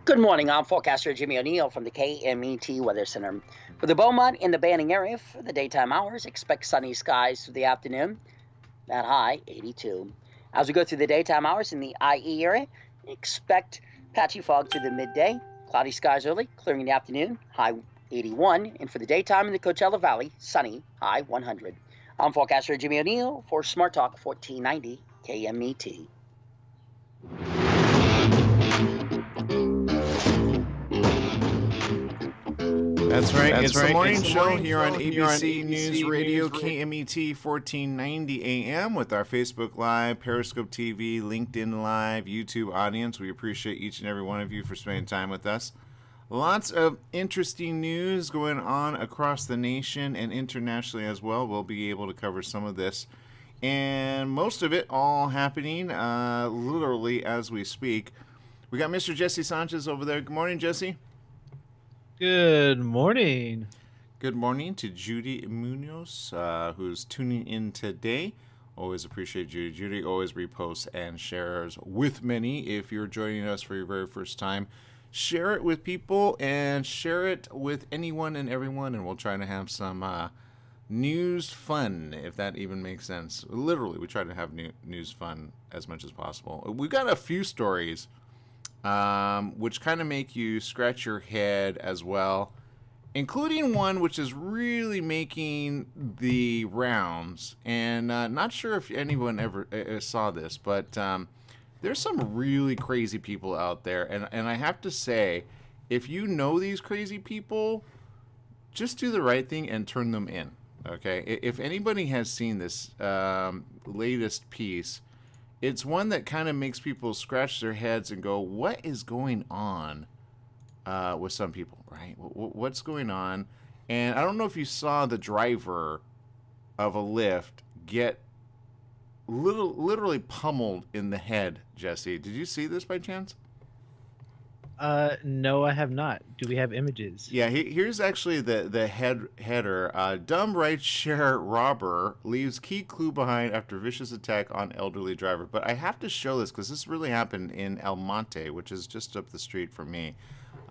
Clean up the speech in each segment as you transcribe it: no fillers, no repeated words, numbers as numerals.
Good morning. I'm forecaster Jimmy O'Neill from the KMET Weather Center. For the Beaumont and the Banning area, for the daytime hours, expect sunny skies through the afternoon. That high, 82. As we go through the daytime hours in the IE area, expect patchy fog through the midday. Cloudy skies early, clearing in the afternoon, high 81. And for the daytime in the Coachella Valley, sunny, high 100. I'm forecaster Jimmy O'Neill for Smart Talk 1490 KMET. That's right. It's the morning show here on ABC News Radio, KMET 1490 AM with our Facebook Live, Periscope TV, LinkedIn Live, YouTube audience. We appreciate each and every one of you for spending time with us. Lots of interesting news going on across the nation and internationally as well. We'll be able to cover some of this. And most of it all happening literally as we speak. We got Mr. Jesse Sanchez over there. Good morning, Jesse. Good morning. Good morning to Judy Munoz, who's tuning in today. Always appreciate Judy. Judy always reposts and shares with many. If you're joining us for your very first time, share it with people and share it with anyone and everyone, and we'll try to have some news fun, if that even makes sense. Literally, we try to have news fun as much as possible. We've got a few stories which kind of make you scratch your head as well, including one which is really making the rounds. And not sure if anyone ever saw this, but there's some really crazy people out there. And I have to say, if you know these crazy people, just do the right thing and turn them in. Okay? If anybody has seen this latest piece, it's one that kind of makes people scratch their heads and go, what is going on with some people, right? What's going on? And I don't know if you saw the driver of a Lyft get literally pummeled in the head, Jesse. Did you see this by chance? No, I have not. Do we have images? Yeah, here's actually the header. Dumb rideshare robber leaves key clue behind after vicious attack on elderly driver. But I have to show this because this really happened in El Monte, which is just up the street from me.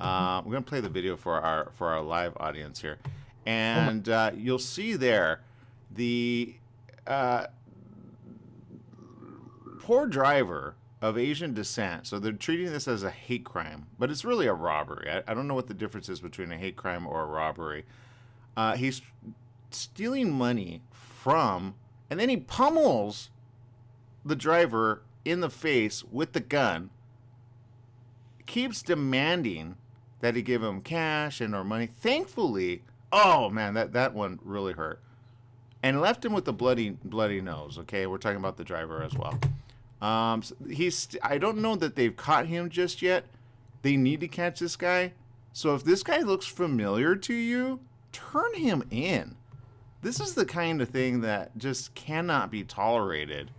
We're gonna play the video for our live audience here, and you'll see there the poor driver of Asian descent. So they're treating this as a hate crime, but it's really a robbery. I don't know what the difference is between a hate crime or a robbery. He's stealing money from, and then he pummels the driver in the face with the gun, keeps demanding that he give him cash and or money. Thankfully, oh man, that one really hurt. And left him with a bloody nose, okay? We're talking about the driver as well. I don't know that they've caught him just yet. They need to catch this guy. So if this guy looks familiar to you, turn him in. This is the kind of thing that just cannot be tolerated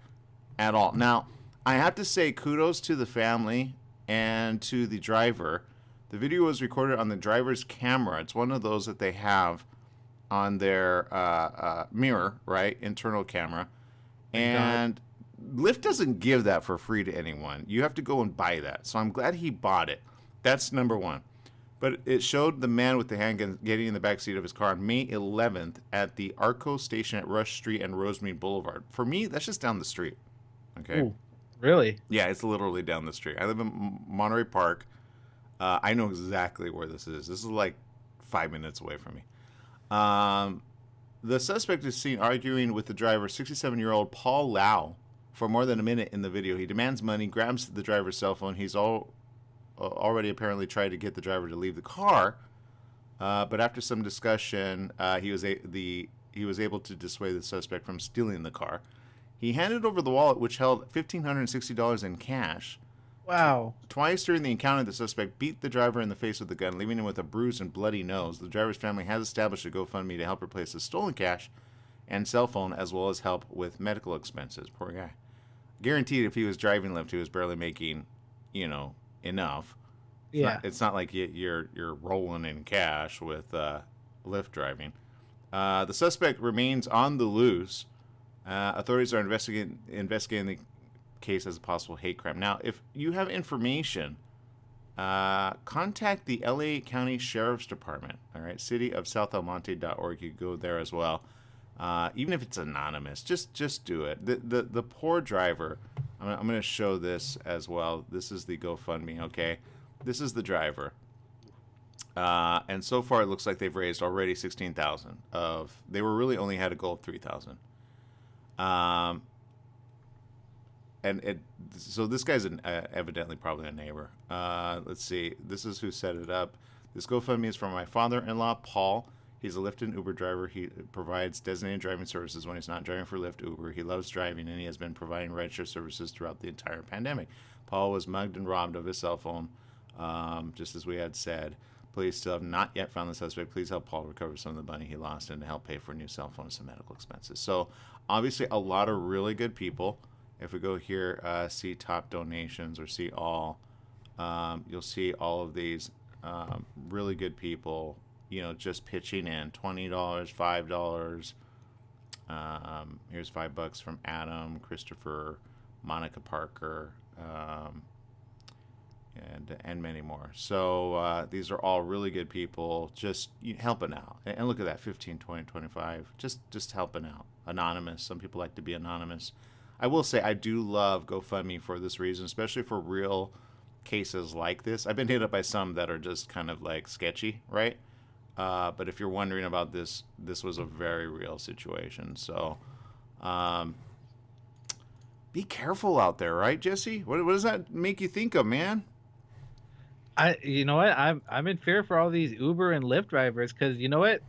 at all. Now, I have to say kudos to the family and to the driver. The video was recorded on the driver's camera. It's one of those that they have on their mirror, right? Internal camera. And Lyft doesn't give that for free to anyone. You have to go and buy that. So I'm glad he bought it. That's number one. But it showed the man with the handgun getting in the backseat of his car on May 11th at the Arco station at Rush Street and Rosemead Boulevard. For me, that's just down the street. Okay. Ooh, really? Yeah, it's literally down the street. I live in Monterey Park. I know exactly where this is. This is like 5 minutes away from me. The suspect is seen arguing with the driver, 67-year-old Paul Lau, for more than a minute in the video. He demands money, grabs the driver's cell phone. He's already apparently tried to get the driver to leave the car, but after some discussion, he was able to dissuade the suspect from stealing the car. He handed over the wallet, which held $1,560 in cash. Wow. Twice during the encounter, the suspect beat the driver in the face with the gun, leaving him with a bruised and bloody nose. The driver's family has established a GoFundMe to help replace the stolen cash and cell phone, as well as help with medical expenses. Poor guy. Guaranteed, if he was driving Lyft, he was barely making, enough. Yeah. It's not like you're rolling in cash with Lyft driving. The suspect remains on the loose. Authorities are investigating the case as a possible hate crime. Now, if you have information contact the LA County Sheriff's Department. All right, cityofsouthelmonte.org. You go there as well. Even if it's anonymous, just do it. The poor driver. I'm going to show this as well. This is the GoFundMe. Okay, this is the driver. And so far, it looks like they've raised already 16,000. They were really only had a goal of 3,000. So this guy's evidently probably a neighbor. Let's see. This is who set it up. This GoFundMe is from my father-in-law, Paul. He's a Lyft and Uber driver. He provides designated driving services when he's not driving for Lyft Uber. He loves driving, and he has been providing rideshare services throughout the entire pandemic. Paul was mugged and robbed of his cell phone, just as we had said. Police still have not yet found the suspect. Please help Paul recover some of the money he lost and to help pay for a new cell phone and some medical expenses. So, obviously, a lot of really good people. If we go here, see top donations or see all, you'll see all of these really good people, just pitching in. $20, $5. Here's $5 from Adam, Christopher, Monica Parker, and many more. So these are all really good people just helping out. And look at that, 15, 20, 25, just helping out. Anonymous. Some people like to be anonymous. I will say I do love GoFundMe for this reason, especially for real cases like this. I've been hit up by some that are just kind of like sketchy, right? But if you're wondering about this, this was a very real situation. So be careful out there, right, Jesse? What does that make you think of, man? You know what? I'm in fear for all these Uber and Lyft drivers because you know what?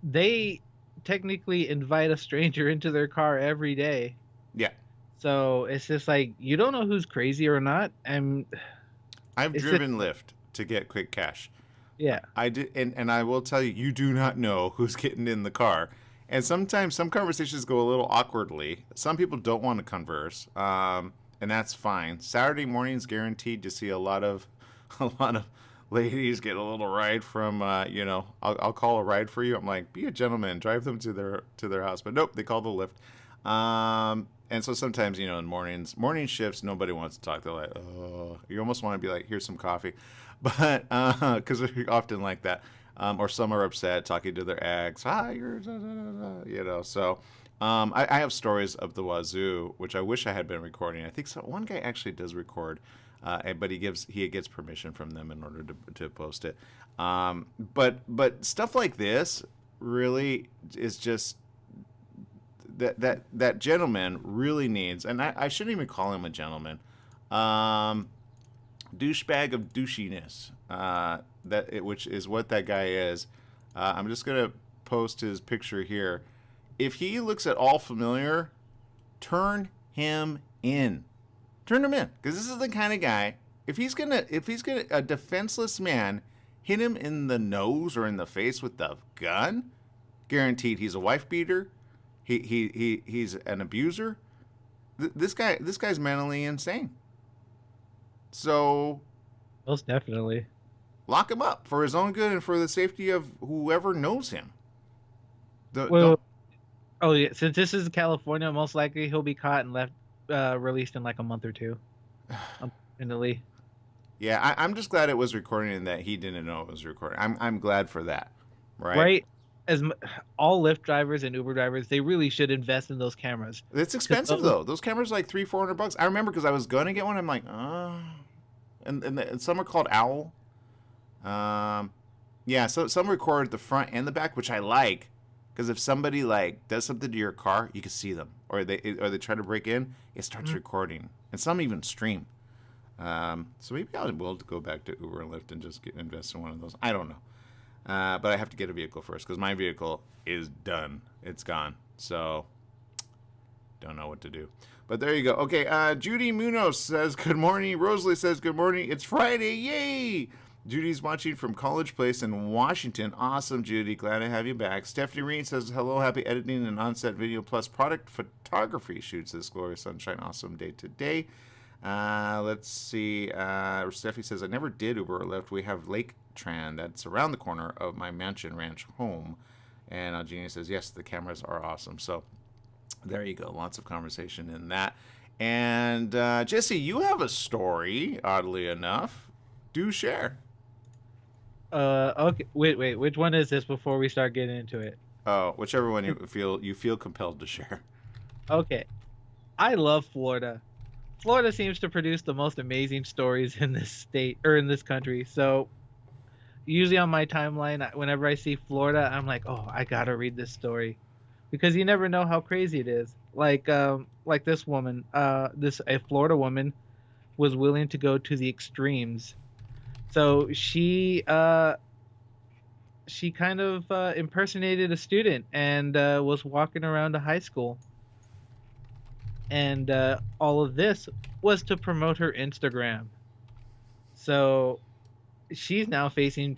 They technically invite a stranger into their car every day. Yeah. So it's just like you don't know who's crazy or not. I've driven Lyft to get quick cash. Yeah. I did, and I will tell you, you do not know who's getting in the car. And sometimes some conversations go a little awkwardly. Some people don't want to converse, and that's fine. Saturday mornings guaranteed to see a lot of ladies get a little ride from I'll call a ride for you. I'm like, be a gentleman, drive them to their house. But nope, they call the Lyft. And so sometimes, in morning shifts, nobody wants to talk. They're like, oh, you almost want to be like, here's some coffee. But because they're often like that. Or some are upset talking to their ex. Hi, you're, So I have stories of the wazoo, which I wish I had been recording. I think one guy actually does record, but he gets permission from them in order to post it. But stuff like this really is just that gentleman really needs, and I shouldn't even call him a gentleman. Douchebag of douchiness. Which is what that guy is. I'm just gonna post his picture here. If he looks at all familiar, turn him in. Turn him in, because this is the kind of guy. If he's gonna a defenseless man hit him in the nose or in the face with the gun, guaranteed he's a wife beater. He's an abuser. This guy's mentally insane. So, most definitely. Lock him up for his own good and for the safety of whoever knows him. Oh yeah, since this is California, most likely he'll be caught and released in like a month or two. Unfortunately. Yeah, I'm just glad it was recording and that he didn't know it was recording. I'm glad for that. Right. Right. As all Lyft drivers and Uber drivers, they really should invest in those cameras. It's expensive though. Those cameras are like $300-400. I remember because I was going to get one. I'm like, and some are called Owl. Yeah, so some record the front and the back, which I like, because if somebody like does something to your car, you can see them, or they try to break in, it starts recording, and some even stream. So maybe I will go back to Uber and Lyft and just invest in one of those. I don't know, but I have to get a vehicle first because my vehicle is done. It's gone. So don't know what to do. But there you go. Okay, Judy Munoz says good morning. Rosalie says good morning. It's Friday. Yay! Judy's watching from College Place in Washington. Awesome, Judy. Glad to have you back. Stephanie Reed says, hello, happy editing and on-set video plus product photography shoots this glorious sunshine. Awesome day today. Let's see. Stephanie says, I never did Uber or Lyft. We have Lake Tran. That's around the corner of my mansion ranch home. And Jeannie says, yes, the cameras are awesome. So there you go. Lots of conversation in that. And Jesse, you have a story, oddly enough. Do share. Okay. Wait. Which one is this before we start getting into it? Oh, whichever one you feel compelled to share. Okay. I love Florida. Florida seems to produce the most amazing stories in this state or in this country. So usually on my timeline, whenever I see Florida, I'm like, oh, I gotta read this story because you never know how crazy it is. Like this woman, a Florida woman was willing to go to the extremes. So she kind of impersonated a student and was walking around a high school. And all of this was to promote her Instagram. So she's now facing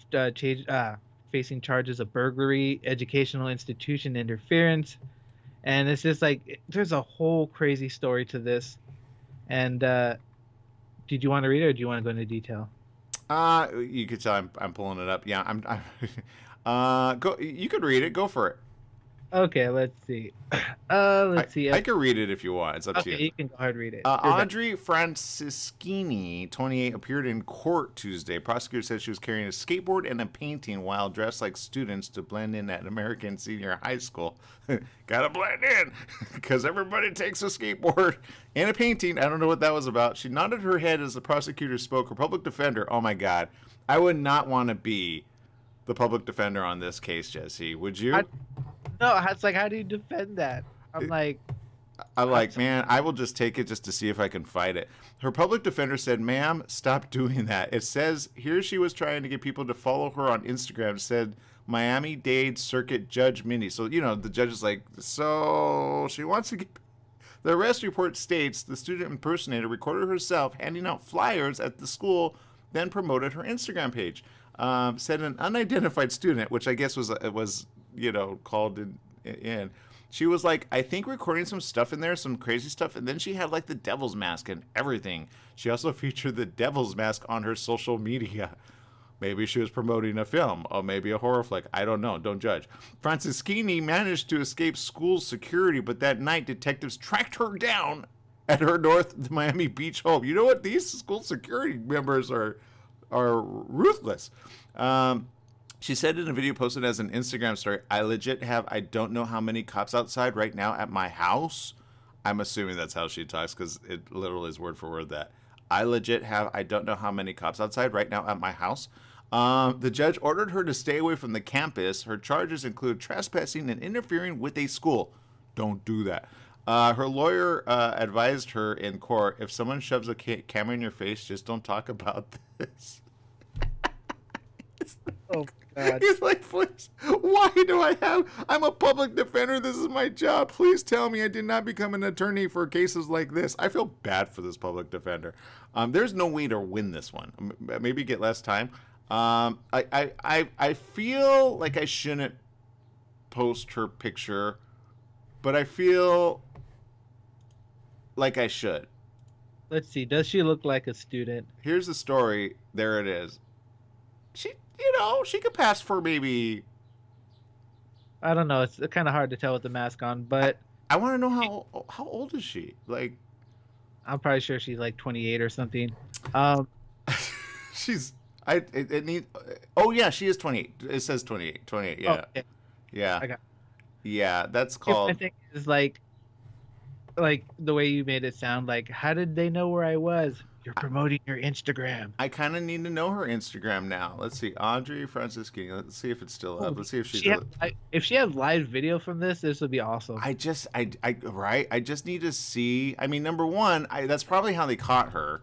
charges of burglary, educational institution interference, and it's just like there's a whole crazy story to this. And did you want to read it, or do you want to go into detail? You could tell I'm pulling it up. Yeah, go. You could read it. Go for it. Okay, let's see. Let's see. I can read it if you want. It's up to Okay, you. you can go ahead and read it. Audrey Francischini, 28, appeared in court Tuesday. Prosecutor said she was carrying a skateboard and a painting while dressed like students to blend in at American Senior High School. Gotta blend in because everybody takes a skateboard and a painting. I don't know what that was about. She nodded her head as the prosecutor spoke. Her public defender, oh my God. I would not want to be the public defender on this case, Jesse. Would you? No, it's like, how do you defend that? I'm like, man, I will just take it just to see if I can fight it. Her public defender said, ma'am, stop doing that. It says here she was trying to get people to follow her on Instagram, said Miami-Dade Circuit Judge Minnie. So, the judge is like, so she wants to get... The arrest report states the student impersonator recorded herself handing out flyers at the school, then promoted her Instagram page. Said an unidentified student, which I guess was called in. She was like, I think recording some stuff in there, some crazy stuff, and then she had like the devil's mask and everything. She also featured the devil's mask on her social media. Maybe she was promoting a film, or maybe a horror flick. I don't know. Don't judge. Francischini managed to escape school security, but that night detectives tracked her down at her North Miami Beach home. You know what? These school security members are ruthless. She said in a video posted as an Instagram story, I don't know how many cops outside right now at my house. I'm assuming that's how she talks because it literally is word for word that. I don't know how many cops outside right now at my house. The judge ordered her to stay away from the campus. Her charges include trespassing and interfering with a school. Don't do that. Her lawyer advised her in court, if someone shoves a camera in your face, just don't talk about this. oh God. He's like, please, I'm a public defender. This is my job. Please tell me I did not become an attorney for cases like this. I feel bad for this public defender. There's no way to win this one. Maybe get less time. I feel like I shouldn't post her picture, but I feel like I should. Let's see. Does she look like a student? Here's the story. There it is. She could pass for maybe... I don't know. It's kind of hard to tell with the mask on, but... I want to know how old is she? Like... I'm probably sure she's like 28 or something. She's... Oh, yeah, she is 28. It says 28. 28, yeah. Oh, okay. Yeah. Yeah, that's called... My thing is like the way you made it sound like, how did they know where I was? You're promoting your Instagram. I kind of need to know her Instagram now. Let's see, Audrey Francischini. Let's see if it's still up. Let's see if if she has live video from this would be awesome. I just need to see. I mean, number one, that's probably how they caught her.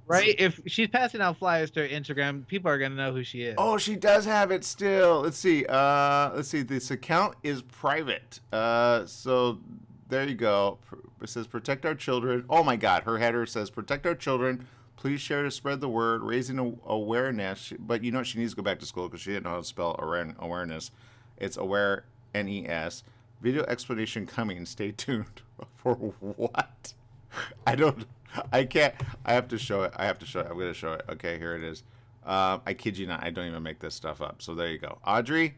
Right? If she's passing out flyers to her Instagram, people are gonna know who she is. Oh, she does have it still. Let's see. This account is private. So there you go. It says protect our children. Oh my God, her header says protect our children. Please share to spread the word, raising awareness. But you know what? She needs to go back to school because she didn't know how to spell awareness. It's aware, N-E-S. Video explanation coming. Stay tuned. For what? I can't. I have to show it. I'm going to show it. Okay, here it is. I kid you not. I don't even make this stuff up. So there you go. Audrey,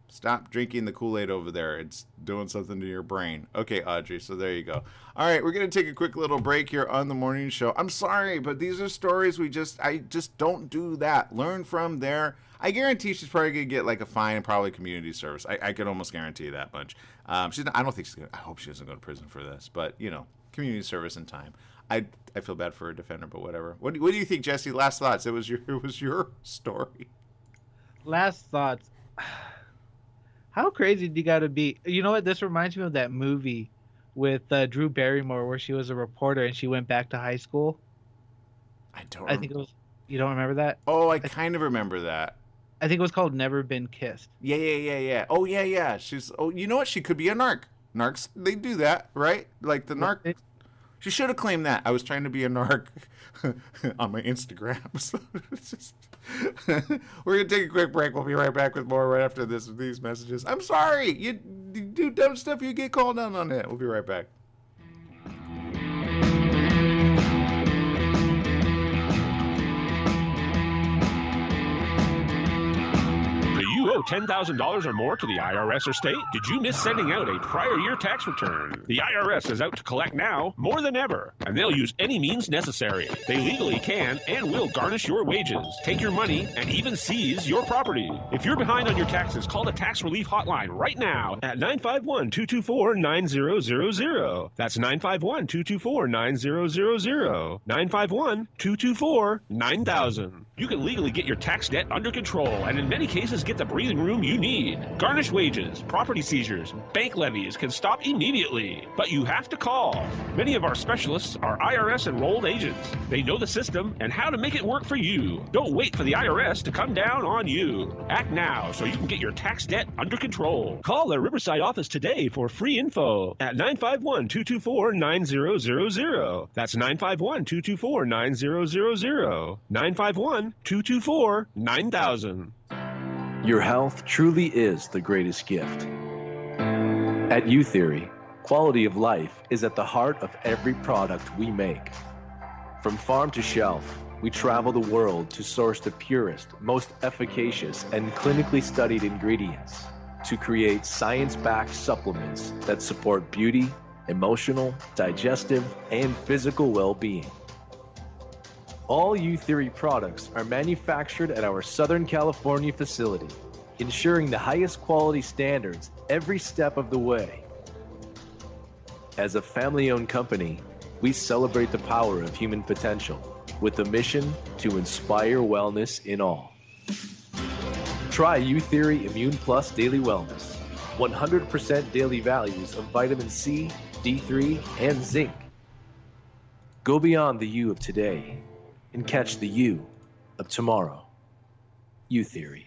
Stop drinking the Kool-Aid over there. It's doing something to your brain. Okay, Audrey, so there you go. All right, we're going to take a quick little break here on the morning show. I'm sorry, but these are stories I just don't do that. Learn from there. I guarantee she's probably going to get like a fine and probably community service. I can almost guarantee that much. I don't think she's going to, I hope she doesn't go to prison for this, but, you know, community service and time. I feel bad for a defender, but whatever. What do you think, Jesse? Last thoughts. It was your story. Last thoughts. How crazy do you got to be? You know what? This reminds me of that movie with Drew Barrymore where she was a reporter and she went back to high school. I think it was. You don't remember that? Oh, I kind of remember that. I think it was called Never Been Kissed. Yeah. Oh, yeah. You know what? She could be a narc. Narcs, they do that, right? Like the narc. She should have claimed that. I was trying to be a narc on my Instagram. So we're going to take a quick break. We'll be right back with more right after these messages. I'm sorry. You do dumb stuff, you get called down on it. We'll be right back. You owe $10,000 or more to the IRS or state? Did you miss sending out a prior year tax return? The IRS is out to collect now more than ever, and they'll use any means necessary. They legally can and will garnish your wages, take your money, and even seize your property. If you're behind on your taxes, call the Tax Relief Hotline right now at 951-224-9000. That's 951-224-9000. 951-224-9000. You can legally get your tax debt under control and in many cases get the breathing room you need. Garnished wages, property seizures, bank levies can stop immediately, but you have to call. Many of our specialists are IRS enrolled agents. They know the system and how to make it work for you. Don't wait for the IRS to come down on you. Act now so you can get your tax debt under control. Call the Riverside office today for free info at 951-224-9000. That's 951-224-9000. 951-224-9000. Your health truly is the greatest gift. At U-Theory, quality of life is at the heart of every product we make. From farm to shelf, we travel the world to source the purest, most efficacious, and clinically studied ingredients to create science-backed supplements that support beauty, emotional, digestive, and physical well-being. All U-Theory products are manufactured at our Southern California facility, ensuring the highest quality standards every step of the way. As a family-owned company, we celebrate the power of human potential with a mission to inspire wellness in all. Try U-Theory Immune Plus Daily Wellness, 100% daily values of vitamin C, D3, and zinc. Go beyond the you of today and catch the you of tomorrow. U-Theory.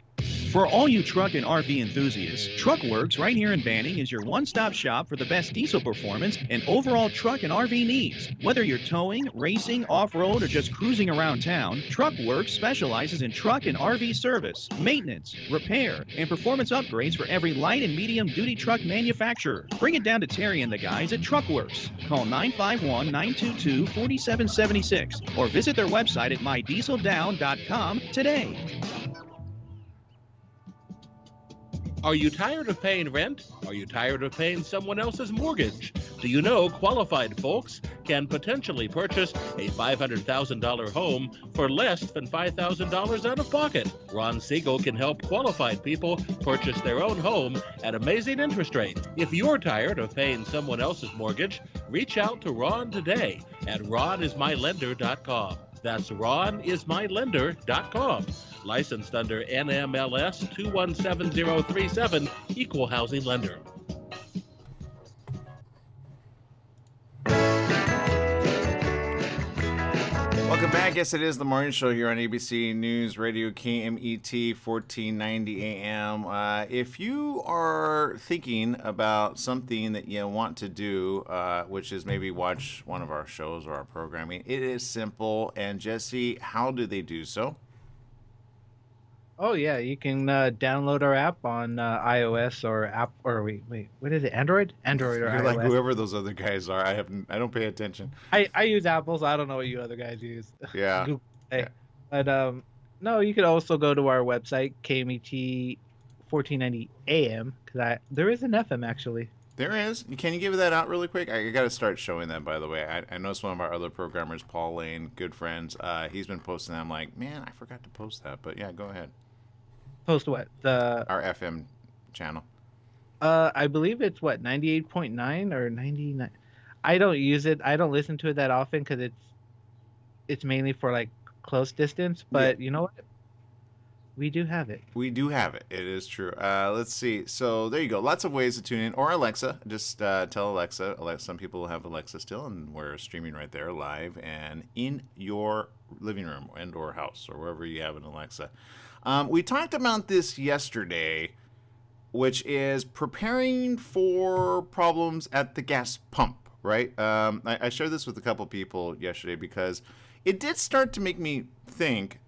For all you truck and RV enthusiasts, TruckWorks right here in Banning is your one-stop shop for the best diesel performance and overall truck and RV needs. Whether you're towing, racing, off-road, or just cruising around town, TruckWorks specializes in truck and RV service, maintenance, repair, and performance upgrades for every light and medium-duty truck manufacturer. Bring it down to Terry and the guys at TruckWorks. Call 951-922-4776 or visit their website at mydieseldown.com today. Are you tired of paying rent? Are you tired of paying someone else's mortgage? Do you know qualified folks can potentially purchase a $500,000 home for less than $5,000 out of pocket? Ron Siegel can help qualified people purchase their own home at amazing interest rates. If you're tired of paying someone else's mortgage, reach out to Ron today at ronismylender.com. That's ronismylender.com. Licensed under NMLS 217037, Equal Housing Lender. Welcome back. Yes, it is the morning show here on ABC News Radio KMET 1490 AM. If you are thinking about something that you want to do, which is maybe watch one of our shows or our programming, it is simple. And Jesse, how do they do so? Oh yeah, you can download our app on iOS or wait, what is it? Android or You're iOS? like whoever those other guys are. I don't pay attention. I use Apple, so I don't know what you other guys use. Yeah. Google Play. But no, you could also go to our website 1490 AM because there is an FM actually. There is. Can you give that out really quick? I got to start showing that, by the way. I noticed one of our other programmers, Paul Lane, good friends, he's been posting that. I'm like, man, I forgot to post that. But yeah, go ahead. Post what? Our FM channel. I believe it's what 98.9 or 99. I don't use it. I don't listen to it that often because it's mainly for like close distance. But you know what? We do have it. We do have it. It is true. Let's see. So there you go. Lots of ways to tune in. Or Alexa. Just tell Alexa. Some people have Alexa still, and we're streaming right there live and in your living room and or house or wherever you have an Alexa. We talked about this yesterday, which is preparing for problems at the gas pump, right? I shared this with a couple people yesterday because it did start to make me think,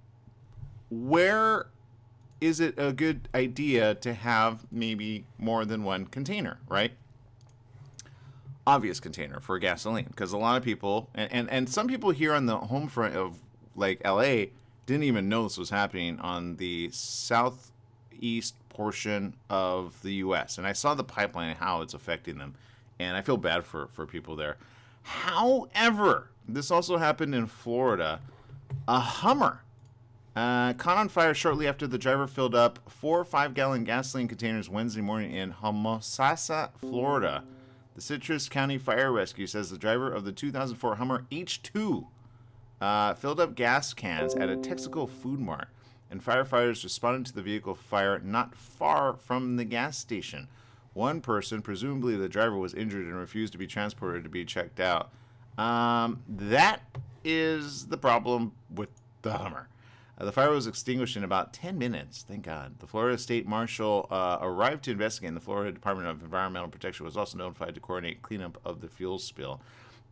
where is it a good idea to have maybe more than one container, right? Obvious container for gasoline, because a lot of people, and some people here on the home front of like LA didn't even know this was happening on the southeast portion of the U.S. And I saw the pipeline and how it's affecting them, and I feel bad for people there. However, this also happened in Florida. A Hummer caught on fire shortly after the driver filled up 4 5-gallon gasoline containers Wednesday morning in Homosassa, Florida. The Citrus County Fire Rescue says the driver of the 2004 Hummer H2 filled up gas cans at a Texaco Food Mart, and firefighters responded to the vehicle fire not far from the gas station. One person, presumably the driver, was injured and refused to be transported to be checked out. That is the problem with the Hummer. The fire was extinguished in about 10 minutes, thank God. The Florida State Marshal arrived to investigate, and the Florida Department of Environmental Protection was also notified to coordinate cleanup of the fuel spill.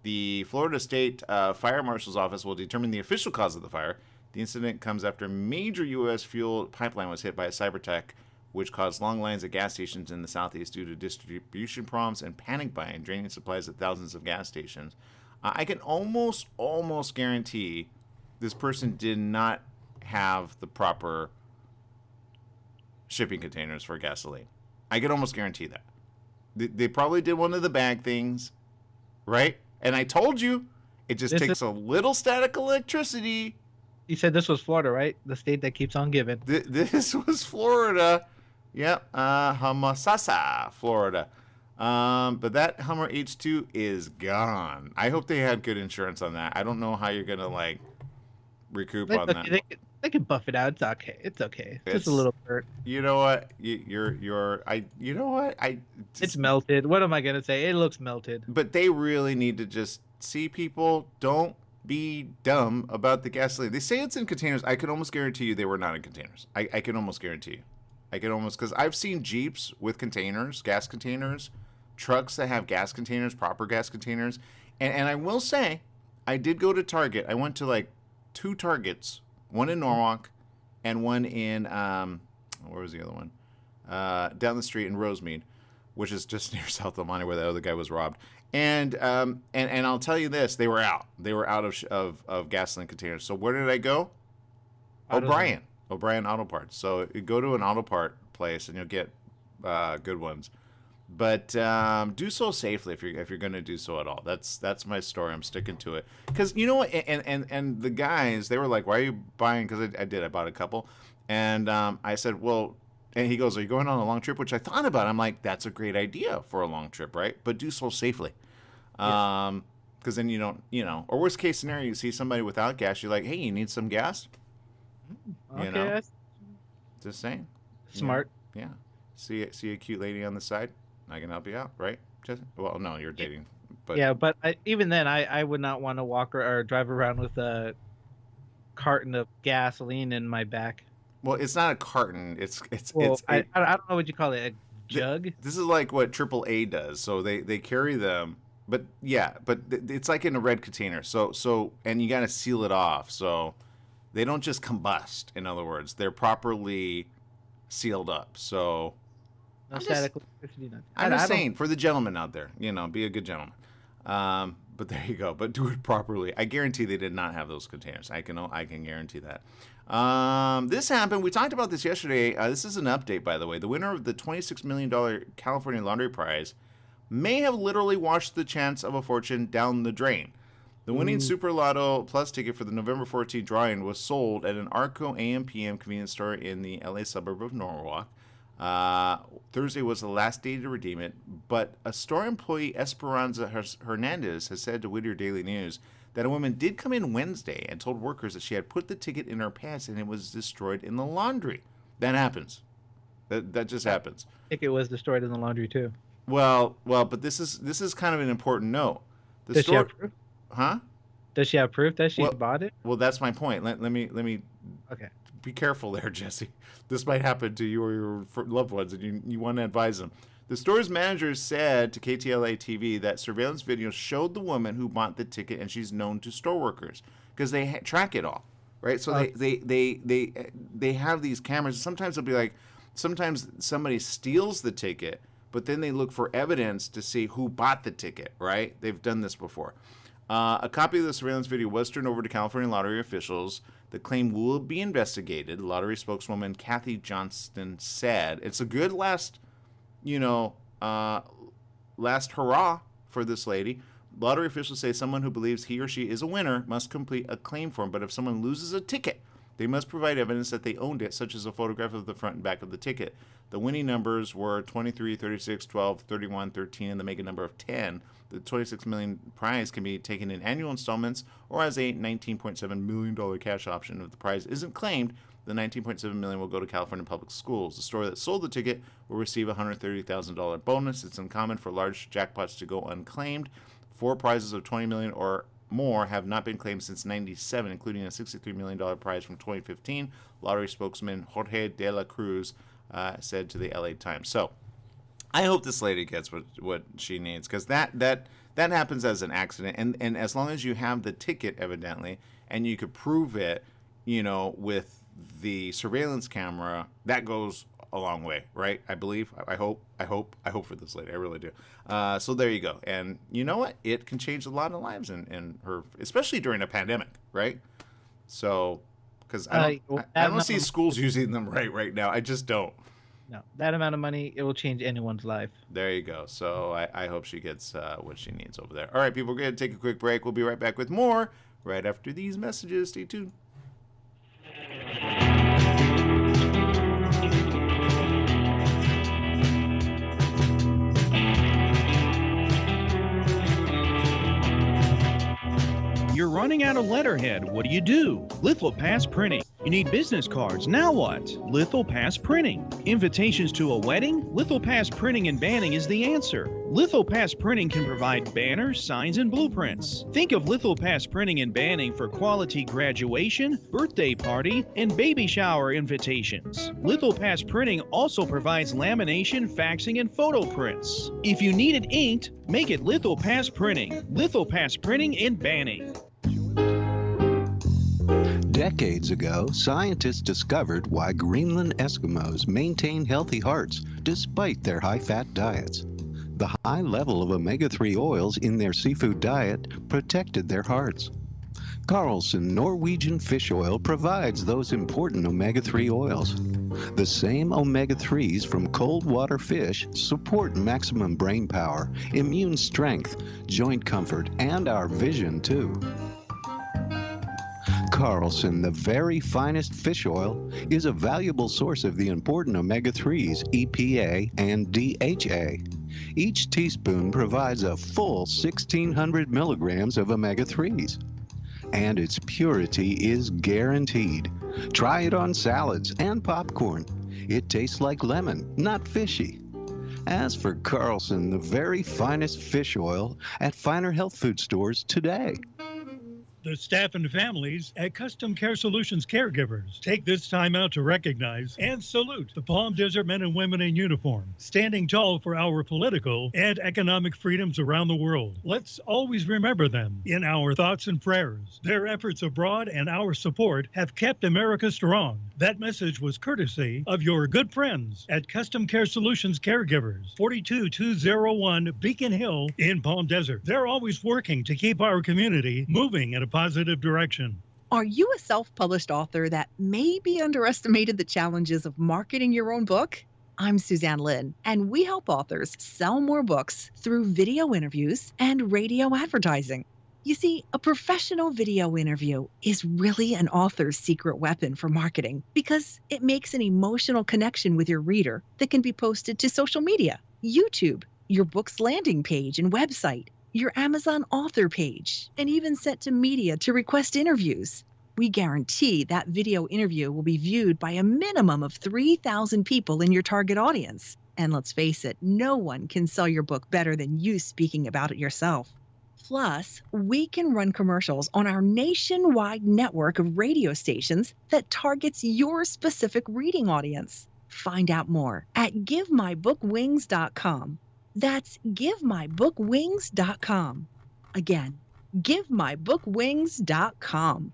The Florida State Fire Marshal's office will determine the official cause of the fire. The incident comes after a major U.S. fuel pipeline was hit by a cyber attack, which caused long lines at gas stations in the southeast due to distribution problems and panic buying, draining supplies at thousands of gas stations. I can almost guarantee this person did not have the proper shipping containers for gasoline. I can almost guarantee that. They probably did one of the bag things, right? And I told you, it just takes a little static electricity. You said this was Florida, right? The state that keeps on giving. This was Florida. Yep, Homosassa, Florida. But that Hummer H2 is gone. I hope they had good insurance on that. I don't know how you're going to, like, recoup on that. They can buff it out. It's okay. It's okay. It's just a little hurt. You know what? It's melted. What am I gonna say? It looks melted. But they really need to just see, people, don't be dumb about the gasoline. They say it's in containers. I can almost guarantee you they were not in containers. I can almost guarantee you. Because I've seen Jeeps with containers, gas containers, trucks that have gas containers, proper gas containers. And I will say, I did go to Target. I went to like 2 Targets. One in Norwalk, and one in where was the other one? Down the street in Rosemead, which is just near South El Monte, where the other guy was robbed. And I'll tell you this: they were out. They were out of gasoline containers. So where did I go? O'Brien Auto Parts. So you go to an auto part place, and you'll get good ones. But do so safely if you're going to do so at all. That's my story. I'm sticking to it. Because you know what? And the guys, they were like, "Why are you buying?" Because I bought a couple. And I said, "Well," and he goes, "Are you going on a long trip?" Which I thought about. I'm like, that's a great idea for a long trip, right? But do so safely. Because then you don't, or worst case scenario, you see somebody without gas. You're like, "Hey, you need some gas?" Okay. Just saying. Smart. Yeah. See a cute lady on the side. I can help you out, right? Well, no, you're dating. But yeah, but even then, I would not want to walk or drive around with a carton of gasoline in my back. Well, it's not a carton. I don't know what you call it. A jug. This is like what AAA does. So they carry them, but it's like in a red container. So and you got to seal it off. So they don't just combust. In other words, they're properly sealed up. So. I'm just saying, for the gentleman out there, be a good gentleman. But there you go. But do it properly. I guarantee they did not have those containers. I can guarantee that. This happened. We talked about this yesterday. This is an update, by the way. The winner of the $26 million California Lottery Prize may have literally washed the chance of a fortune down the drain. The winning Super Lotto Plus ticket for the November 14th drawing was sold at an Arco AM/PM convenience store in the LA suburb of Norwalk. Thursday was the last day to redeem it, but a store employee, Esperanza Hernandez, has said to Whittier Daily News that a woman did come in Wednesday and told workers that she had put the ticket in her pants and it was destroyed in the laundry. That happens. That just happens. Ticket was destroyed in the laundry too. Well, but this is kind of an important note. Does she have proof? Huh? Does she have proof that she bought it? Well, that's my point. Let me. Okay. Be careful there, Jesse. This might happen to you or your loved ones, and you want to advise them. The store's manager said to KTLA TV that surveillance video showed the woman who bought the ticket, and she's known to store workers because they track it all, right? So they have these cameras. Sometimes they'll be like, sometimes somebody steals the ticket, but then they look for evidence to see who bought the ticket, right? They've done this before. A copy of the surveillance video was turned over to California lottery officials. The claim will be investigated. Lottery spokeswoman Kathy Johnston said, "It's a good last hurrah for this lady." Lottery officials say someone who believes he or she is a winner must complete a claim form, but if someone loses a ticket, they must provide evidence that they owned it, such as a photograph of the front and back of the ticket. The winning numbers were 23, 36, 12, 31, 13, and the mega number of 10. The $26 million prize can be taken in annual installments or as a $19.7 million cash option. If the prize isn't claimed, the $19.7 million will go to California public schools. The store that sold the ticket will receive a $130,000 bonus. It's uncommon for large jackpots to go unclaimed. 4 prizes of $20 million or more have not been claimed since '97, including a $63 million prize from 2015. Lottery spokesman Jorge de la Cruz said to the LA Times. So I hope this lady gets what she needs, because that happens as an accident, and as long as you have the ticket, evidently, and you could prove it, with the surveillance camera, that goes a long way, right? I believe. I hope for this lady. I really do. So there you go. And you know what? It can change a lot of lives in her, especially during a pandemic, right? So, because I don't see schools using them right now. I just don't. No, that amount of money, it will change anyone's life. There you go. So I hope she gets what she needs over there. All right, people, we're going to take a quick break. We'll be right back with more right after these messages. Stay tuned. You're running out of letterhead. What do? Lithopass Printing. You need business cards. Now what? Lithopass Printing. Invitations to a wedding? Lithopass Printing and Banning is the answer. Lithopass Printing can provide banners, signs, and blueprints. Think of Lithopass Printing and Banning for quality graduation, birthday party, and baby shower invitations. Lithopass Printing also provides lamination, faxing, and photo prints. If you need it inked, make it Lithopass Printing. Lithopass Printing and Banning. Decades ago, scientists discovered why Greenland Eskimos maintain healthy hearts despite their high-fat diets. The high level of omega-3 oils in their seafood diet protected their hearts. Carlson Norwegian fish oil provides those important omega-3 oils. The same omega-3s from cold water fish support maximum brain power, immune strength, joint comfort, and our vision too. Carlson, the very finest fish oil, is a valuable source of the important omega-3s, EPA and DHA. Each teaspoon provides a full 1,600 milligrams of omega-3s. And its purity is guaranteed. Try it on salads and popcorn. It tastes like lemon, not fishy. As for Carlson, the very finest fish oil, at finer health food stores today. the staff and families at Custom Care Solutions caregivers take this time out to recognize and salute the Palm Desert men and women in uniform, standing tall for our political and economic freedoms around the world. Let's always remember them in our thoughts and prayers. Their efforts abroad and our support have kept America strong. That message was courtesy of your good friends at Custom Care Solutions caregivers, 42201 Beacon Hill in Palm Desert. They're always working to keep our community moving in a positive direction. Are you a self-published author that maybe underestimated the challenges of marketing your own book? I'm Suzanne Lynn, and we help authors sell more books through video interviews and radio advertising. You see, a professional video interview is really an author's secret weapon for marketing because it makes an emotional connection with your reader that can be posted to social media, YouTube, your book's landing page and website, your Amazon author page, and even sent to media to request interviews. We guarantee that video interview will be viewed by a minimum of 3,000 people in your target audience. And let's face it, no one can sell your book better than you speaking about it yourself. Plus, we can run commercials on our nationwide network of radio stations that targets your specific reading audience. Find out more at GiveMyBookWings.com. That's GiveMyBookWings.com. Again, GiveMyBookWings.com.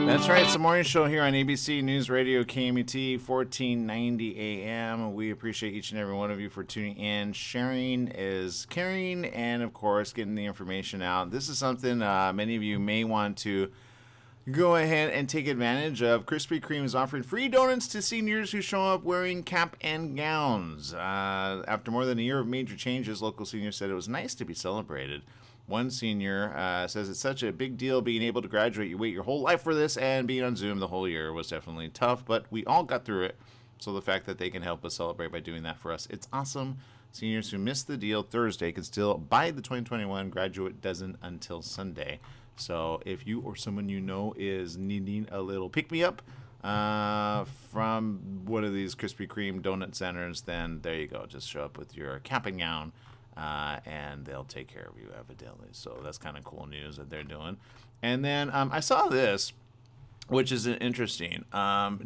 That's right. It's the morning show here on ABC News Radio KMET 1490 AM. We appreciate each and every one of you for tuning in. Sharing is caring, and of course, getting the information out. This is something many of you may want to go ahead and take advantage of. Krispy Kreme is offering free donuts to seniors who show up wearing cap and gowns. After more than a year of major changes, local seniors said it was nice to be celebrated. One senior says it's such a big deal being able to graduate. You wait your whole life for this, and being on Zoom the whole year was definitely tough, but we all got through it. So the fact that they can help us celebrate by doing that for us, it's awesome. Seniors who missed the deal Thursday can still buy the 2021 graduate dozen until Sunday. So if you or someone you know is needing a little pick-me-up from one of these Krispy Kreme donut centers, then there you go. Just show up with your cap and gown, and they'll take care of you evidently. So that's kind of cool news that they're doing. And then I saw this, which is interesting.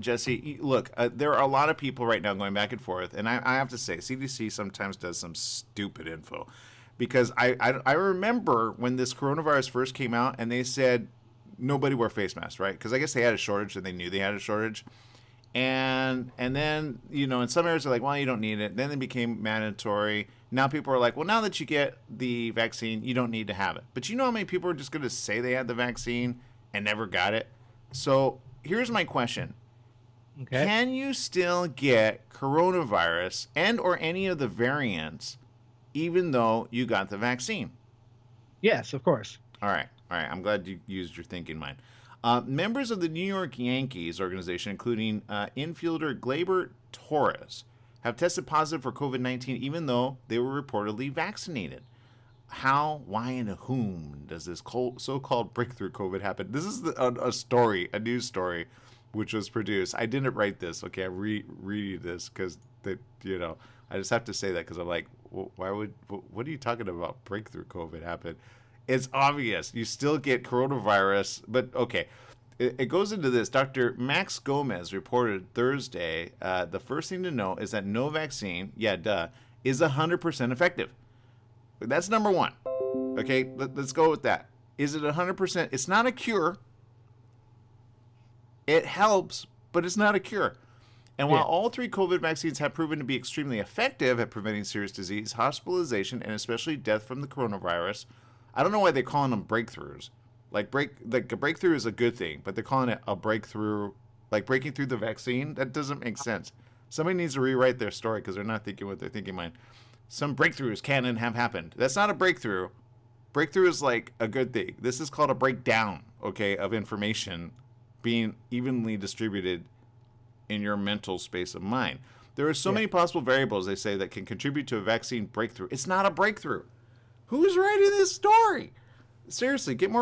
Jesse, look, there are a lot of people right now going back and forth, and I have to say, CDC sometimes does some stupid info. Because I remember when this coronavirus first came out and they said nobody wear face masks, right? Because I guess they had a shortage and they knew they had a shortage. And then, you know, in some areas they're like, well, you don't need it. Then they became mandatory. Now people are like, well, now that you get the vaccine, you don't need to have it. But you know how many people are just going to say they had the vaccine and never got it? So here's my question. Okay. Can you still get coronavirus and or any of the variants even though you got the vaccine? Yes, of course. All right. I'm glad you used your thinking mind. Members of the New York Yankees organization, including infielder Gleyber Torres, have tested positive for COVID-19 even though they were reportedly vaccinated. How, why, and whom does this so-called breakthrough COVID happen? This is a story, a news story, which was produced. I didn't write this. Okay, I'm reading this because I just have to say that because I'm like, what are you talking about? Breakthrough COVID happened. It's obvious. You still get coronavirus, but okay. It goes into this. Dr. Max Gomez reported Thursday, the first thing to know is that no vaccine, is 100% effective. That's number one. Okay, let's go with that. Is it 100%? It's not a cure. It helps, but it's not a cure. And while all three COVID vaccines have proven to be extremely effective at preventing serious disease, hospitalization, and especially death from the coronavirus, I don't know why they're calling them breakthroughs. A breakthrough is a good thing, but they're calling it a breakthrough, like breaking through the vaccine. That doesn't make sense. Somebody needs to rewrite their story because they're not thinking what they're thinking. Some breakthroughs can and have happened. That's not a breakthrough. Breakthrough is like a good thing. This is called a breakdown, okay, of information being evenly distributed in your mental space of mind. There are so many possible variables, they say, that can contribute to a vaccine breakthrough. It's not a breakthrough. Who's writing this story? Seriously, get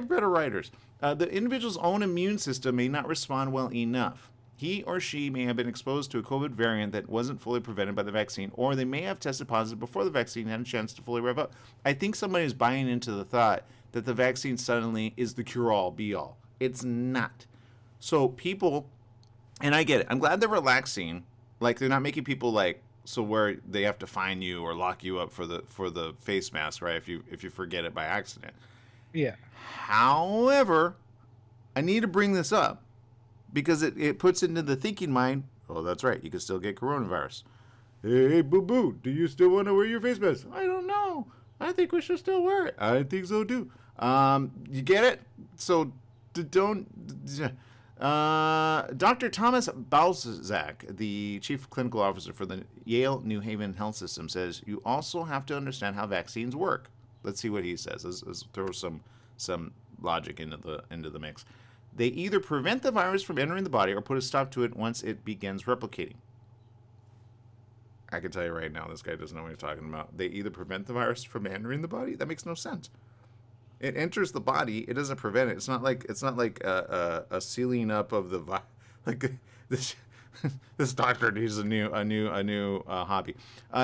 better writers. The individual's own immune system may not respond well enough. He or she may have been exposed to a COVID variant that wasn't fully prevented by the vaccine, or they may have tested positive before the vaccine had a chance to fully rev up. I think somebody is buying into the thought that the vaccine suddenly is the cure-all, be-all. It's not. So people, and I get it. I'm glad they're relaxing. Like, they're not making people like, so where they have to fine you or lock you up for the face mask, right? If you forget it by accident. Yeah. However, I need to bring this up because it puts into the thinking mind, oh, that's right, you can still get coronavirus. Hey, boo-boo, do you still want to wear your face mask? I don't know. I think we should still wear it. I think so, too. You get it? So, don't... Dr. Thomas Balzak, the chief clinical officer for the Yale New Haven Health System, says you also have to understand how vaccines work. Let's see what he says. Let's throw some logic into the mix. They either prevent the virus from entering the body or put a stop to it once it begins replicating. I can tell you right now, this guy doesn't know what he's talking about. They either prevent the virus from entering the body. That makes no sense. It enters the body. It doesn't prevent it. It's not like a sealing up of the virus. Like this doctor needs a new hobby.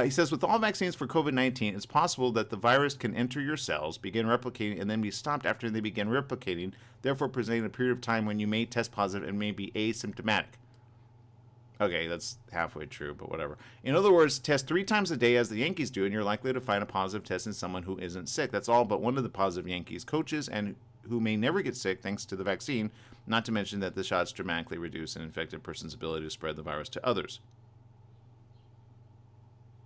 He says with all vaccines for COVID-19, it's possible that the virus can enter your cells, begin replicating, and then be stopped after they begin replicating, therefore presenting a period of time when you may test positive and may be asymptomatic. Okay, that's halfway true, but whatever. In other words, test 3 times a day as the Yankees do, and you're likely to find a positive test in someone who isn't sick. That's all but one of the positive Yankees coaches, and who may never get sick thanks to the vaccine, not to mention that the shots dramatically reduce an infected person's ability to spread the virus to others.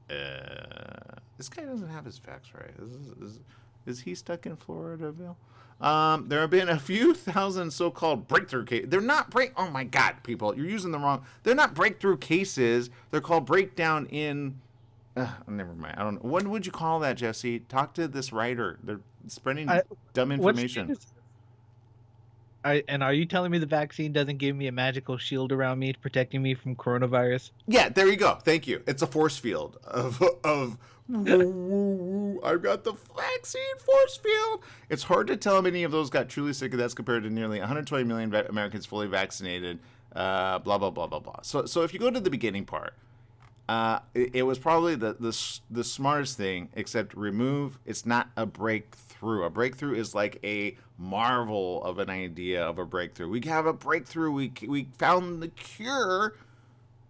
This guy doesn't have his facts right. Is he stuck in Floridaville? There have been a few thousand so-called breakthrough cases. They're not oh my God, people, you're using the wrong. They're not breakthrough cases. They're called breakdown in. Never mind. I don't know. What would you call that, Jesse? Talk to this writer. They're spreading dumb information. And are you telling me the vaccine doesn't give me a magical shield around me, protecting me from coronavirus? Yeah, there you go. Thank you. It's a force field of I've got the vaccine force field. It's hard to tell how many of those got truly sick, and that's compared to nearly 120 million Americans fully vaccinated. Blah blah blah blah blah. So if you go to the beginning part, it was probably the smartest thing, except remove. It's not a breakthrough. A breakthrough is like a marvel of an idea of a breakthrough. We have a breakthrough. We found the cure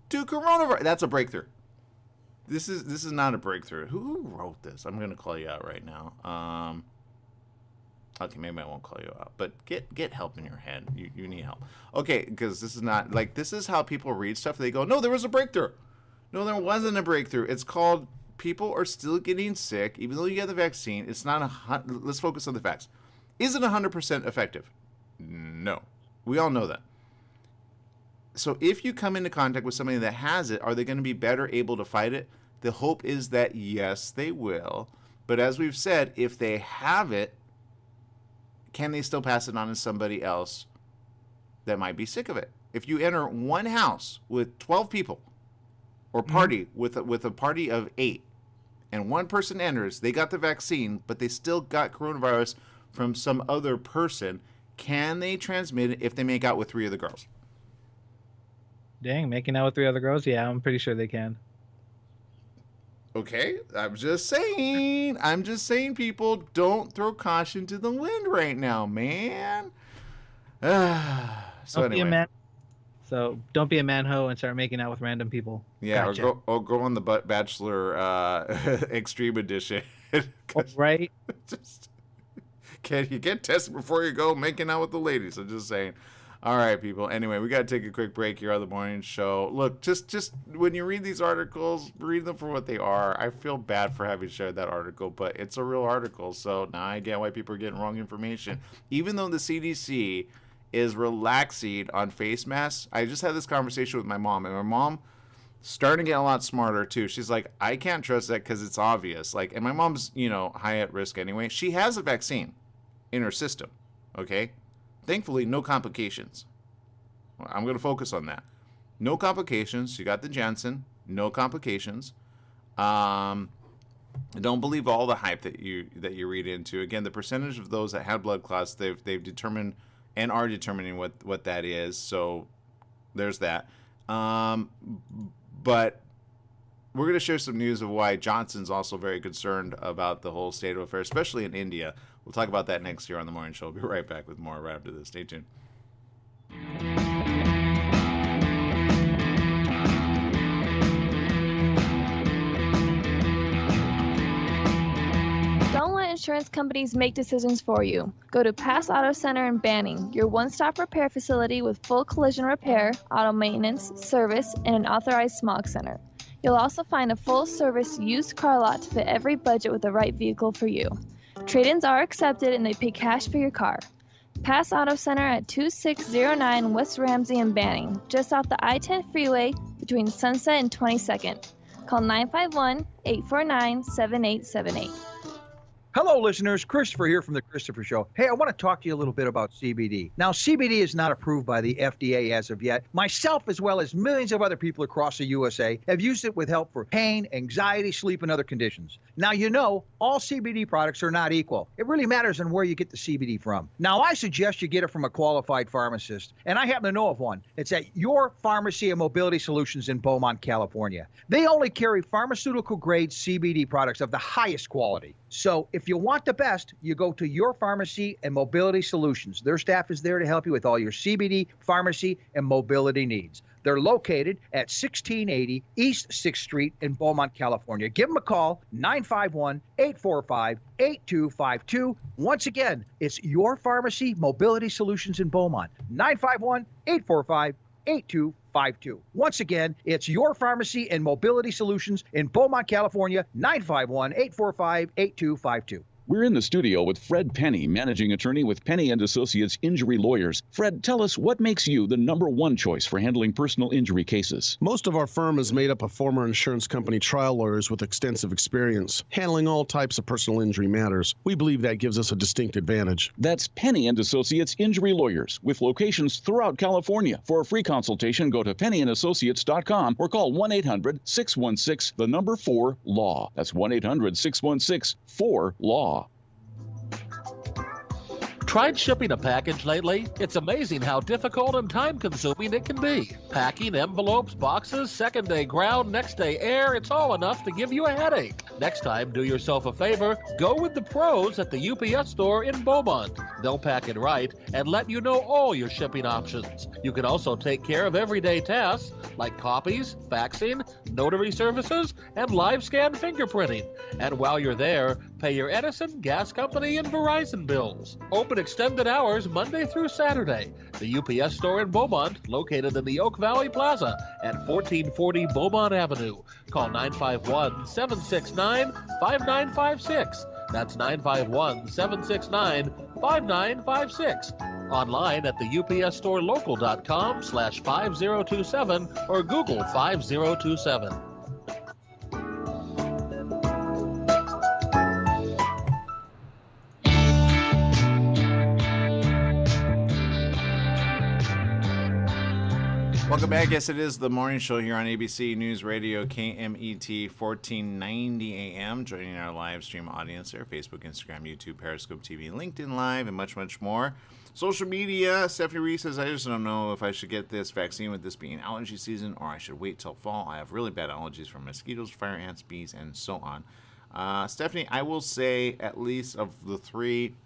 to coronavirus. That's a breakthrough. This is not a breakthrough. Who wrote this? I'm gonna call you out right now. Okay, maybe I won't call you out, but get help in your head. You need help. Okay, because this is not like, this is how people read stuff. They go, no, there was a breakthrough. No, there wasn't a breakthrough. It's called people are still getting sick, even though you get the vaccine. It's not let's focus on the facts. Is it 100% effective? No. We all know that. So if you come into contact with somebody that has it, are they going to be better able to fight it? The hope is that yes, they will. But as we've said, if they have it, can they still pass it on to somebody else that might be sick of it? If you enter one house with 12 people, or party with a party of 8, and one person enters, they got the vaccine, but they still got coronavirus from some other person, can they transmit it if they make out with 3 of the girls? Dang, making out with 3 other girls? Yeah, I'm pretty sure they can. Okay, I'm just saying, people, don't throw caution to the wind right now, man. So anyway. So don't be a man-ho and start making out with random people. Yeah, gotcha. or go on the Bachelor Extreme Edition. Right. Can you get tested before you go making out with the ladies? I'm just saying. All right, people. Anyway, we got to take a quick break here on the morning show. Look, just when you read these articles, read them for what they are. I feel bad for having shared that article, but it's a real article. So now I get why people are getting wrong information. Even though the CDC is relaxing on face masks, I just had this conversation with my mom, and my mom starting to get a lot smarter too. She's like, I can't trust that because it's obvious. Like, and my mom's, high at risk anyway. She has a vaccine in her system. Okay. Thankfully, no complications. I'm going to focus on that. No complications. She got the Janssen. No complications. Don't believe all the hype that you read into. Again, the percentage of those that had blood clots, they've determined and are determining what that is. So there's that. But we're going to share some news of why Johnson's also very concerned about the whole state of affairs, especially in India. We'll talk about that next year on the morning show. We'll be right back with more right after this. Stay tuned. Don't let insurance companies make decisions for you. Go to Pass Auto Center in Banning, your one-stop repair facility with full collision repair, auto maintenance, service, and an authorized smog center. You'll also find a full-service used car lot to fit every budget with the right vehicle for you. Trade-ins are accepted and they pay cash for your car. Pass Auto Center at 2609 West Ramsey in Banning, just off the I-10 freeway between Sunset and 22nd. Call 951-849-7878. Hello, listeners. Christopher here from The Christopher Show. Hey, I want to talk to you a little bit about CBD. Now, CBD is not approved by the FDA as of yet. Myself, as well as millions of other people across the USA, have used it with help for pain, anxiety, sleep, and other conditions. Now, you know, all CBD products are not equal. It really matters on where you get the CBD from. Now, I suggest you get it from a qualified pharmacist, and I happen to know of one. It's at Your Pharmacy and Mobility Solutions in Beaumont, California. They only carry pharmaceutical-grade CBD products of the highest quality. So if you want the best, you go to Your Pharmacy and Mobility Solutions. Their staff is there to help you with all your CBD, pharmacy, and mobility needs. They're located at 1680 East 6th Street in Beaumont, California. Give them a call, 951-845-8252. Once again, it's Your Pharmacy Mobility Solutions in Beaumont, 951-845-8252. Once again, it's Your Pharmacy and Mobility Solutions in Beaumont, California, 951-845-8252. We're in the studio with Fred Penny, managing attorney with Penny and Associates Injury Lawyers. Fred, tell us what makes you the number one choice for handling personal injury cases. Most of our firm is made up of former insurance company trial lawyers with extensive experience handling all types of personal injury matters. We believe that gives us a distinct advantage. That's Penny and Associates Injury Lawyers with locations throughout California. For a free consultation, go to pennyandassociates.com or call 1-800-616-4-LAW. That's 1-800-616-4-LAW. Tried shipping a package lately? It's amazing how difficult and time-consuming it can be. Packing, envelopes, boxes, second-day ground, next-day air, it's all enough to give you a headache. Next time, do yourself a favor, go with the pros at the UPS store in Beaumont. They'll pack it right and let you know all your shipping options. You can also take care of everyday tasks like copies, faxing, notary services, and live scan fingerprinting. And while you're there, pay your Edison, gas company, and Verizon bills. Open extended hours Monday through Saturday. The UPS store in Beaumont, located in the Oak Valley Plaza at 1440 Beaumont Avenue. Call 951-769-5956. That's 951-769-5956. Online at the upsstorelocal.com/5027 or Google 5027. Welcome back. Yes, it is the morning show here on ABC News Radio, KMET 1490 AM. Joining our live stream audience there, Facebook, Instagram, YouTube, Periscope TV, LinkedIn Live, and much, much more. Social media, Stephanie Reese says, I just don't know if I should get this vaccine with this being allergy season or I should wait till fall. I have really bad allergies from mosquitoes, fire ants, bees, and so on. Stephanie, I will say at least of the three,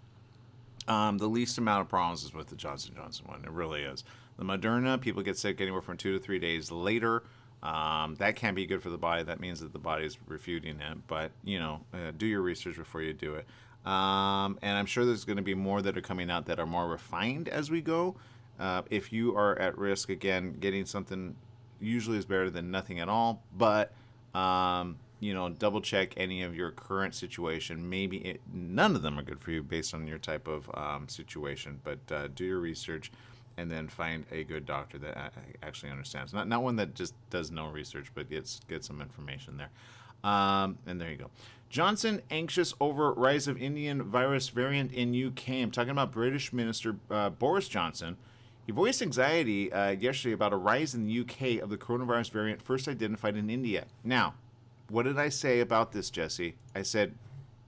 the least amount of problems is with the Johnson & Johnson one. It really is. The Moderna, people get sick anywhere from 2 to 3 days later. That can be good for the body. That means that the body is refuting it. But, you know, do your research before you do it. And I'm sure there's going to be more that are coming out that are more refined as we go. If you are at risk, again, getting something usually is better than nothing at all. But, you know, double check any of your current situation. Maybe none of them are good for you based on your type of situation. But do your research. And then find a good doctor that actually understands. Not one that just does no research, but gets some information there. And there you go. Johnson anxious over rise of Indian virus variant in UK. I'm talking about British Minister Boris Johnson. He voiced anxiety yesterday about a rise in the UK of the coronavirus variant first identified in India. Now, what did I say about this, Jesse? I said,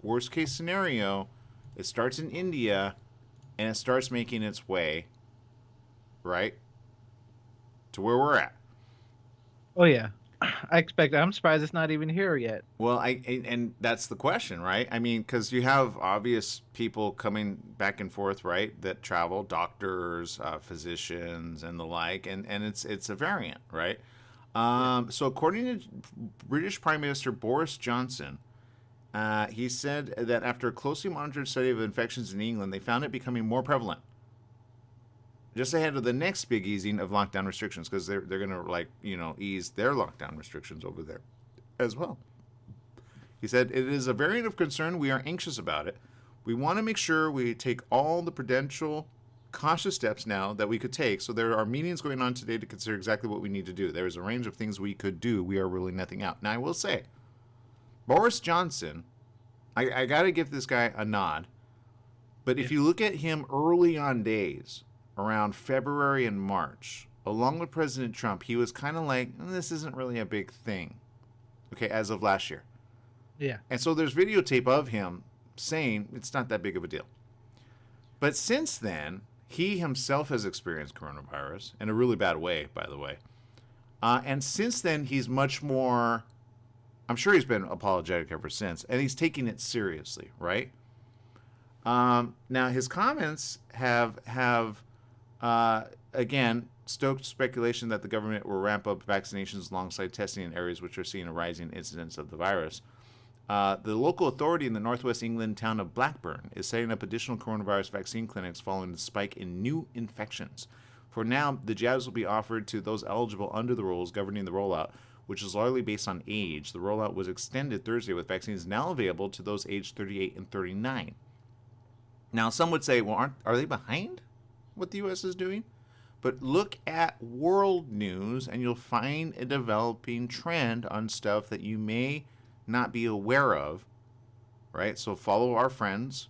worst case scenario, it starts in India and it starts making its way, right, to where we're at. Oh yeah, I'm surprised it's not even here yet. Well, and that's the question, right? I mean, because you have obvious people coming back and forth, right? That travel, doctors, physicians, and the like, and it's a variant, right? So according to British Prime Minister Boris Johnson, he said that after a closely monitored study of infections in England, they found it becoming more prevalent, just ahead of the next big easing of lockdown restrictions, because they're going to ease their lockdown restrictions over there as well. He said, it is a variant of concern. We are anxious about it. We want to make sure we take all the prudential, cautious steps now that we could take. So there are meetings going on today to consider exactly what we need to do. There is a range of things we could do. We are ruling nothing out. Now, I will say, Boris Johnson, I got to give this guy a nod. But if you look at him early on days, around February and March, along with President Trump, he was kind of like, this isn't really a big thing, okay, as of last year. Yeah. And so there's videotape of him saying it's not that big of a deal. But since then, he himself has experienced coronavirus in a really bad way, by the way. And since then, he's much more, I'm sure he's been apologetic ever since, and he's taking it seriously, right? Now, his comments have again, stoked speculation that the government will ramp up vaccinations alongside testing in areas which are seeing a rising incidence of the virus. The local authority in the northwest England town of Blackburn is setting up additional coronavirus vaccine clinics following the spike in new infections. For now, the jabs will be offered to those eligible under the rules governing the rollout, which is largely based on age. The rollout was extended Thursday with vaccines now available to those aged 38 and 39. Now, some would say, well, are they behind what the U.S. is doing? But look at world news and you'll find a developing trend on stuff that you may not be aware of, right? So follow our friends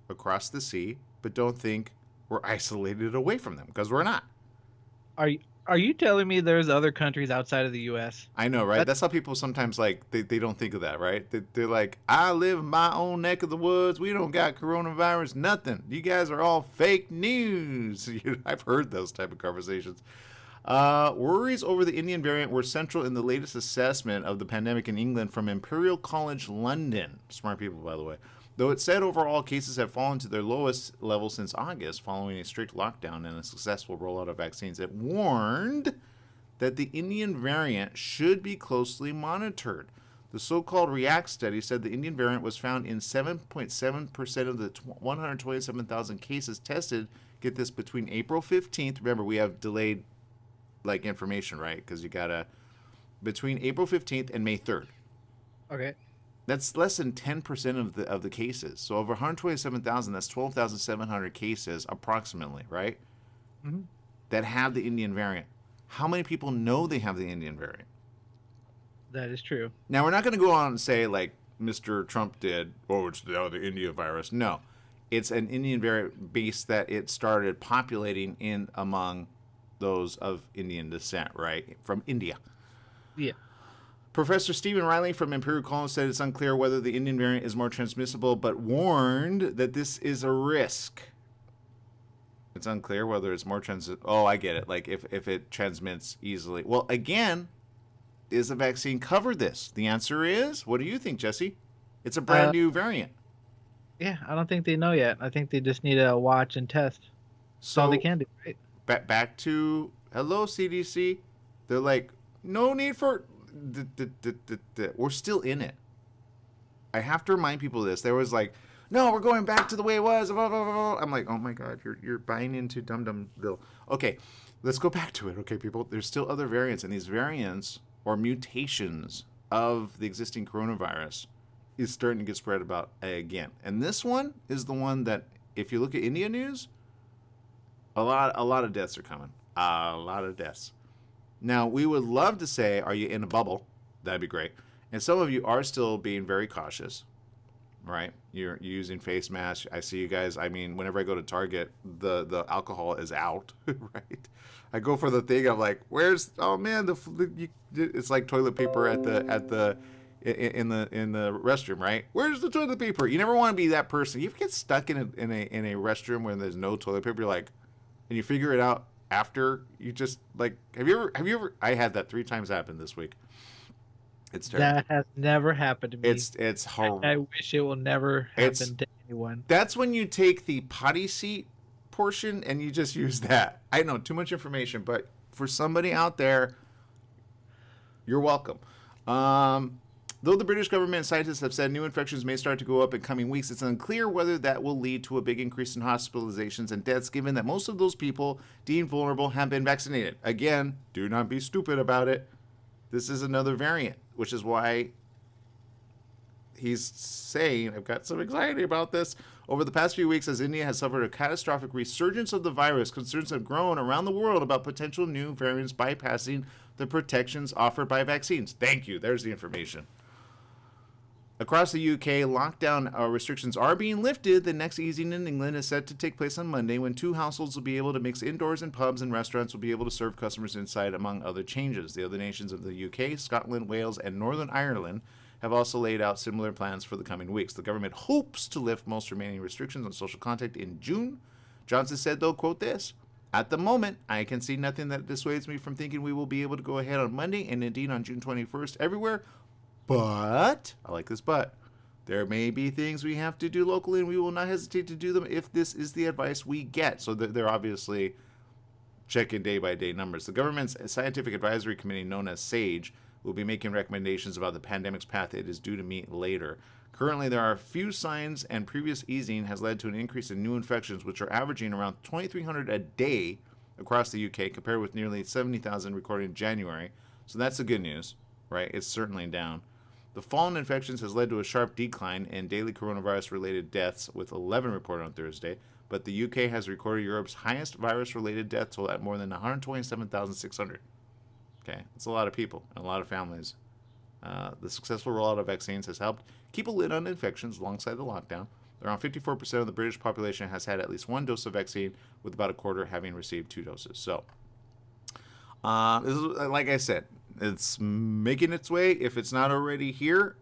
across the sea, but don't think we're isolated away from them, because we're not. Are you telling me there's other countries outside of the U.S.? I know, right? That's how people sometimes, like, they don't think of that, right? They're like, I live in my own neck of the woods. We don't got coronavirus, nothing. You guys are all fake news. I've heard those type of conversations. Worries over the Indian variant were central in the latest assessment of the pandemic in England from Imperial College London. Smart people, by the way. Though it said overall cases have fallen to their lowest level since August following a strict lockdown and a successful rollout of vaccines, it warned that the Indian variant should be closely monitored. The so-called REACT study said the Indian variant was found in 7.7% of the 127,000 cases tested, get this, between April 15th, remember we have delayed like information, right? Because you gotta, between April 15th and May 3rd. Okay. That's less than 10% of the cases. So over 127,000, that's 12,700 cases approximately, right? Mm-hmm. That have the Indian variant. How many people know they have the Indian variant? That is true. Now, we're not going to go on and say, like Mr. Trump did, oh, it's the India virus. No. It's an Indian variant base that it started populating in among those of Indian descent, right? From India. Yeah. Professor Stephen Riley from Imperial College said it's unclear whether the Indian variant is more transmissible, but warned that this is a risk. It's unclear whether it's more Oh, I get it. Like if it transmits easily. Well, again, is the vaccine cover this? The answer is, what do you think, Jesse? It's a brand new variant. Yeah, I don't think they know yet. I think they just need to watch and test. That's all they can do, right? Back to, hello, CDC. They're like, no need for... We're still in it. I have to remind people of this. There was like, no, we're going back to the way it was. Blah, blah, blah, blah. I'm like, oh my God, you're buying into dum-dumville. Okay, let's go back to it. Okay, people, there's still other variants, and these variants or mutations of the existing coronavirus is starting to get spread about again. And this one is the one that, if you look at India news, a lot of deaths are coming. A lot of deaths. Now, we would love to say, are you in a bubble? That'd be great. And some of you are still being very cautious, right? You're using face masks. I see you guys. I mean, whenever I go to Target, the alcohol is out, right? I go for the thing. I'm like, where's? Oh man, it's like toilet paper in the restroom, right? Where's the toilet paper? You never want to be that person. You get stuck in a restroom where there's no toilet paper. You're like, and you figure it out after you just like, have you ever, I had that 3 times happen this week. It's terrible. That has never happened to me. It's horrible. I wish it will never happen to anyone. That's when you take the potty seat portion and you just use that. I know, too much information, but for somebody out there, you're welcome. Though the British government and scientists have said new infections may start to go up in coming weeks, it's unclear whether that will lead to a big increase in hospitalizations and deaths, given that most of those people deemed vulnerable have been vaccinated. Again, do not be stupid about it. This is another variant, which is why he's saying, I've got some anxiety about this. Over the past few weeks, as India has suffered a catastrophic resurgence of the virus, concerns have grown around the world about potential new variants bypassing the protections offered by vaccines. Thank you. There's the information. Across the UK, lockdown restrictions are being lifted. The next easing in England is set to take place on Monday, when 2 households will be able to mix indoors, and pubs and restaurants will be able to serve customers inside, among other changes. The other nations of the UK, Scotland, Wales, and Northern Ireland have also laid out similar plans for the coming weeks. The government hopes to lift most remaining restrictions on social contact in June. Johnson said, though, quote this, "At the moment, I can see nothing that dissuades me from thinking we will be able to go ahead on Monday and indeed on June 21st everywhere. But," I like this but, "there may be things we have to do locally, and we will not hesitate to do them if this is the advice we get." So they're obviously checking day-by-day numbers. The government's scientific advisory committee, known as SAGE, will be making recommendations about the pandemic's path. It is due to meet later. Currently, there are few signs, and previous easing has led to an increase in new infections, which are averaging around 2,300 a day across the UK, compared with nearly 70,000 recorded in January. So that's the good news, right? It's certainly down. The fall in infections has led to a sharp decline in daily coronavirus-related deaths, with 11 reported on Thursday, but the UK has recorded Europe's highest virus-related death toll at more than 127,600. Okay, that's a lot of people and a lot of families. The successful rollout of vaccines has helped keep a lid on infections alongside the lockdown. Around 54% of the British population has had at least 1 dose of vaccine, with about a quarter having received 2 doses. So, this is, like I said, it's making its way. If it's not already here,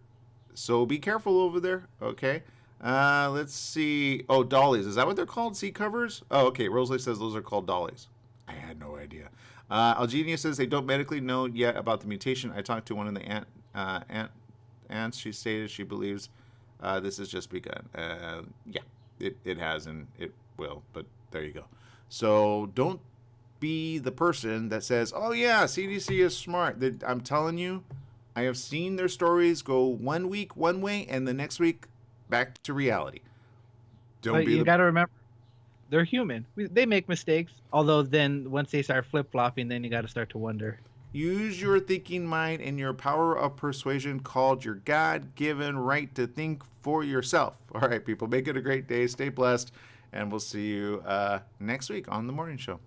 so be careful over there, okay? Let's see. Oh, dollies. Is that what they're called? Seat covers? Oh, okay. Rosalie says those are called dollies. I had no idea. Algenia says they don't medically know yet about the mutation. I talked to one of the aunts. She stated she believes this has just begun. Yeah, it has, and it will, but there you go. So don't be the person that says, oh yeah, CDC is smart. I'm telling you, I have seen their stories go 1 week one way and the next week back to reality. But you got to remember, they're human. They make mistakes. Although then once they start flip-flopping, then you got to start to wonder. Use your thinking mind and your power of persuasion, called your God-given right to think for yourself. All right, people, make it a great day. Stay blessed, and we'll see you next week on The Morning Show.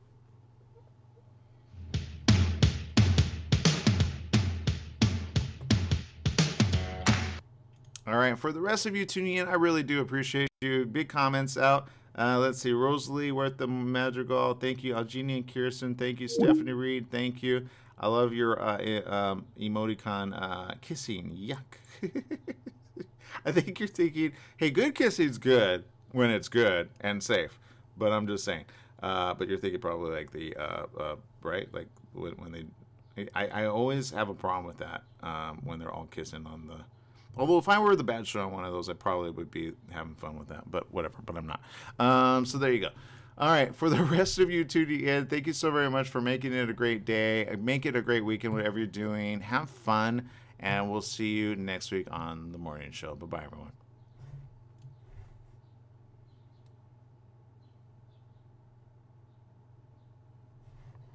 All right, for the rest of you tuning in, I really do appreciate you. Big comments out. Let's see, Rosalie, Worth the Madrigal, thank you. Algenia and Kirsten, thank you. Stephanie Reed, thank you. I love your emoticon, kissing, yuck. I think you're thinking, hey, good kissing's good when it's good and safe, but I'm just saying. But you're thinking probably like the, right? Like when they, I always have a problem with that when they're all kissing on the, although if I were the bachelor on one of those, I probably would be having fun with that, but whatever, but I'm not. So there you go. All right, for the rest of you tuning in, thank you so very much for making it a great day. Make it a great weekend, whatever you're doing. Have fun, and we'll see you next week on The Morning Show. Bye-bye, everyone.